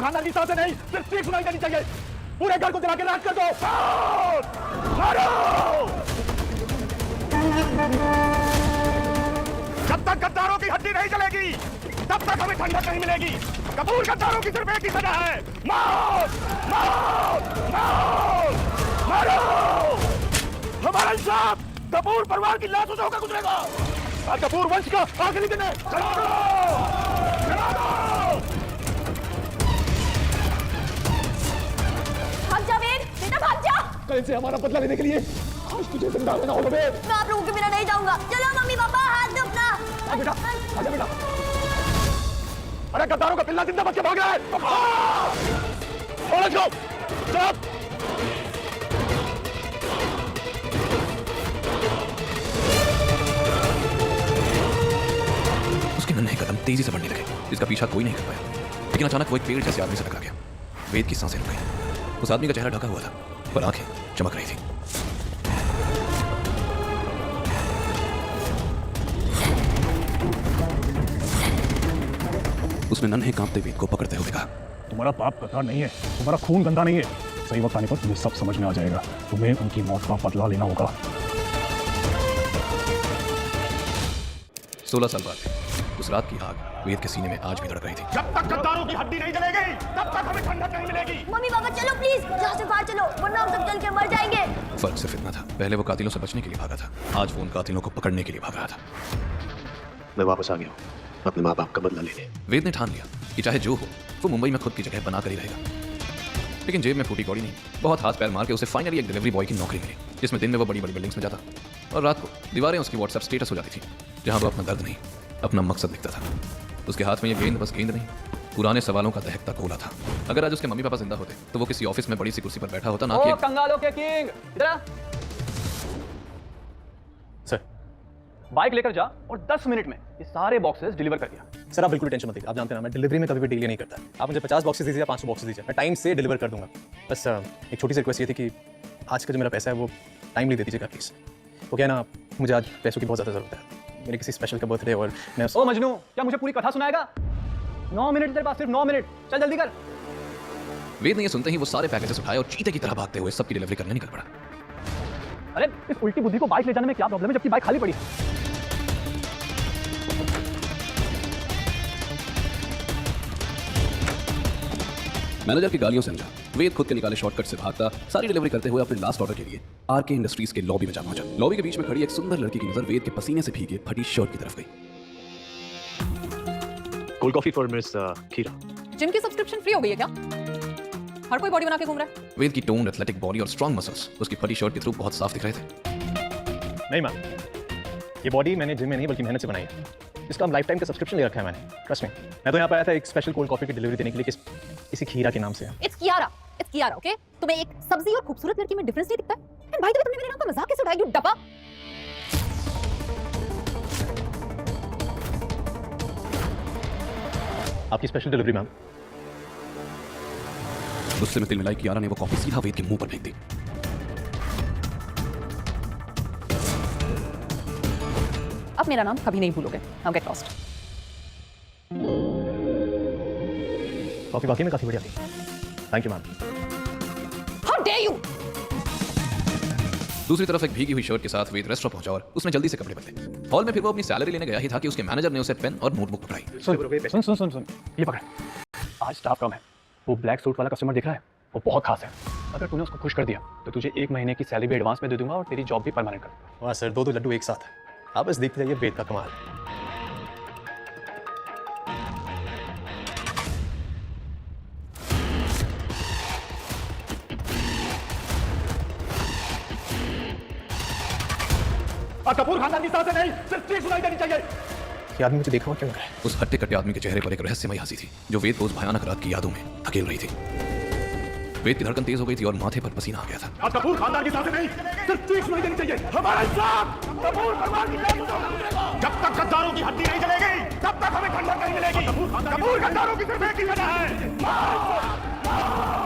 कपूर खानदान की सांसें नहीं, सिर्फ चीख सुनाई देनी चाहिए। पूरे घर को जला के राख कर दो। मारो! जब तक गद्दारों की हड्डी नहीं जलेगी, तब तक हमें ठंडक नहीं मिलेगी। कपूर गद्दारों की सिर्फ एक ही सजा है, मौत! मौत! मौत! मारो! हमारा इंसाफ कपूर परिवार की लाशों से होकर गुजरेगा। और कपूर वंश का आखिरी दिन है। भाग जा वीर, बेटा भाग जा। कल से हमारा बदला लेने के लिए आज तुझे जिंदा रहना होगा वीर। मैं आप लोगों के बिना नहीं जाऊंगा। चलो मम्मी पापा हाथ दो अपना। आ बेटा, आजा बेटा। अरे गद्दारों का पिल्ला जिंदा बच के भाग रहा है। Let's go. स्टॉप। उसके नन्हे कदम तेजी से बढ़ने लगे, जिसका पीछा कोई नहीं कर पाया। लेकिन अचानक वो एक पेड़ जैसे आदमी से टकरा गया। वेद की सांसें रुक गई। उस आदमी का चेहरा ढका हुआ था, पर आंखें चमक रही थी। उसने नन्हे कांपते वेद को पकड़ते हुए कहा, तुम्हारा पाप गद्दार नहीं है, तुम्हारा खून गंदा नहीं है। सही वक्त आने पर तुम्हें सब समझ में आ जाएगा। तुम्हें उनकी मौत का बदला लेना होगा। 16 साल बाद उस रात की आग वेद के सीने में आज भी धड़क रही थी। जब तक गद्दारों की हड्डी नहीं जलेगी, तब तक हमें ठंडक नहीं मिलेगी। मम्मी पापा चलो प्लीज, यहाँ से बाहर चलो, वरना हम सब जल के मर जाएंगे। फर्क सिर्फ इतना था, पहले वो कातिलों से बचने के लिए भागा था, आज वो उन कातिलों को पकड़ने के लिए भाग रहा था। मैं वापस आ गया हूँ अपने माँ बाप का बदला लेने। वेद ने ठान लिया कि चाहे जो हो, वो मुंबई में खुद की जगह बना कर ही रहेगा। लेकिन जेब में फूटी कौड़ी नहीं, बहुत हाथ पैर मार के उसे फाइनली एक डिलीवरी बॉय की नौकरी मिली, जिसमें दिन में वो बड़ी बड़ी बिल्डिंग्स में जाता और रात को दीवारें उसकी व्हाट्सएप स्टेटस हो जाती थी, जहां वो अपना दर्द नहीं, अपना मकसद लिखता था। उसके हाथ में ये गेंद बस गेंद नहीं, पुराने सवालों का दहकता गोला था। अगर आज उसके मम्मी पापा जिंदा होते तो वो किसी ऑफिस में बड़ी सी कुर्सी पर बैठा होता, ना कि कंगालों के किंग। इधर आ। सर, बाइक लेकर जा और 10 मिनट में ये सारे बॉक्सेस डिलीवर कर दिया। सर आप बिल्कुल टेंशन मत लीजिए, आप जानते हैं ना मैं डिलीवरी में कभी भी डिले नहीं करता। आप मुझे 50 बॉक्सेस दीजिए, 500 बॉक्सेस दीजिए, मैं टाइम से डिलीवर कर दूंगा। बस एक छोटी सी रिक्वेस्ट ये थी कि आज का जो मेरा पैसा है वो टाइमली दे दीजिएगा प्लीज़। वो क्या है ना, मुझे आज पैसों की बहुत ज़्यादा ज़रूरत है, मेरे किसी स्पेशल का बर्थडे और मैं ओ मजनू, क्या मुझे पूरी कथा सुनाएगा? 9 मिनट तेरे पास, सिर्फ 9 मिनट, चल जल्दी कर। वेद ने ये सुनते ही वो सारे पैकेजेस उठाए और चीते की तरह भागते हुए सबकी डिलीवरी करने निकल पड़ा। अरे इस उल्टी बुद्धि को बाइक ले जाने में क्या प्रॉब्लम है, जबकि बाइक खाली पड़ी है। मैनेजर की गालियों से अंजा वेद खुद के निकाले शॉर्टकट से भागता सारी डिलीवरी करते हुए अपने लास्ट ऑर्डर के लिए आरके इंडस्ट्रीज के लॉबी में जा पहुंचा। लॉबी के बीच में खड़ी एक सुंदर लड़की की नजर वेद के पसीने से भीगे फटी शर्ट की तरफ गई। कोल्ड कॉफी फॉर मिस खीरा। जिम की सब्सक्रिप्शन फ्री हो गई है क्या? हर कोई बॉडी बना के घूम रहा है। वेद की टोन, एथलेटिक बॉडी और स्ट्रॉन्ग मसल्स उसकी फटी शर्ट के थ्रू बहुत साफ दिख रहे थे। नहीं मैम, ये बॉडी मैंने जिम में नहीं बल्कि मेहनत से बनाई है। इसका लाइफ टाइम का सब्सक्रिप्शन ले रखा है मैंने, ट्रस्ट मी। मैं तो यहाँ पर आया था एक स्पेशल कोल्ड कॉफी की डिलीवरी देने के लिए, किसी खीरा के नाम से। It's Kiara, okay? तुम्हें एक सब्जी और खूबसूरत लड़की में डिफरेंस नहीं दिखता है? एंड भाई तुमने मेरे नाम का मजाक कैसे उड़ाया, यू डब्बा? आपकी स्पेशल डिलीवरी मैम। गुस्से में तिल मिलाई कियारा ने वो कॉफी सीधा वेद के मुंह पर फेंक दी। अब मेरा नाम कभी नहीं भूलोगे। Now get lost. कॉफी वाकई में काफी बढ़िया थी, thank you ma'am. How dare you! दूसरी तरफ एक भीगी हुई शर्ट के साथ वेद रेस्टोरेंट पहुंचा और उसने जल्दी से कपड़े बदले। हॉल में फिर वो अपनी सैलरी लेने गया ही था कि उसके मैनेजर ने उसे पेन और नोटबुक पकड़ाई। सुन, ये पकड़। आज स्टाफ कम है, वो ब्लैक सूट वाला कस्टमर दिख रहा है, वो बहुत खास है। अगर तूने उसको खुश कर दिया तो तुझे 1 महीने की सैलरी भी एडवांस में दे दूंगा और तेरी जॉब भी परमानेंट कर दूंगा। वाह सर, 2 लड्डू एक साथ। आप बस देखते जाइए वेद का कमाल। कपूर खानदान की सांसें नहीं, सिर्फ चीख सुनाई देनी चाहिए। ये आदमी मुझे देखा हुआ क्यों लग रहा है? उस हट्टे कट्टे आदमी के चेहरे पर एक रहस्यमयी हंसी थी जो वेद को उस भयानक रात की यादों में धकेल रही थी। वेद की धड़कन तेज हो गई थी और माथे पर पसीना आ गया था। कपूर खानदान की सांसें नहीं, सिर्फ चीख सुनाई देनी चाहिए। हमारा इंसाफ कपूर परिवार की लाशों से होकर गुजरेगा। जब तक गद्दारों की हड्डी नहीं जलेगी, तब तक हमें ठंडक नहीं मिलेगी। कपूर गद्दारों की सिर्फ एक ही सजा है, मौत!